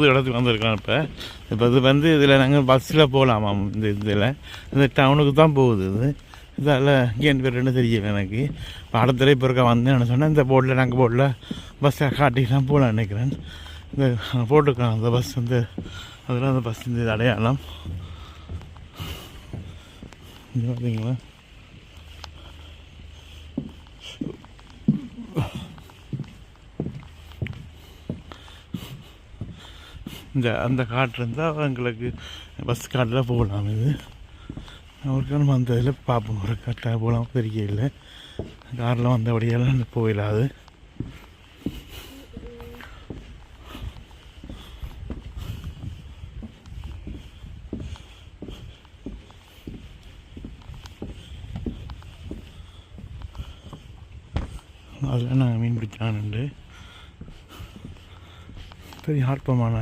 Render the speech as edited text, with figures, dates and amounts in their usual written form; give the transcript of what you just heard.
புது இடத்துக்கு வந்திருக்கோம். இப்போ இது வந்து இதில் நாங்கள் பஸ்ஸில் போகலாமாம். இந்த டவுனுக்கு தான் போகுது. இதால் இங்கேன்னு பேர் என்ன தெரியல எனக்கு. இப்போ அடுத்த இப்போ இருக்க வந்தேன்னு சொன்னால் இந்த போர்டில் நாங்கள் போர்டில் பஸ்ஸை காட்டிக்கலாம் போகலான்னு நினைக்கிறேன். இந்த போட்டுக்கலாம் அந்த பஸ் வந்து அதில் அந்த பஸ் இந்த அடையாளம் இது பார்த்தீங்களா. அந்த காட்டு இருந்தால் எங்களுக்கு பஸ் காட்டில் போகலாம். இது அவருக்கு நம்ம அந்த இதில் பார்ப்போம். ஒரு காட்டாக போகலாம் பெரிய இல்லை. காரில் வந்தபடியெல்லாம் போயிடாது. அதில் நாங்கள் மீன் பிடிச்சானுண்டு பெரிய ஆர்ப்பமான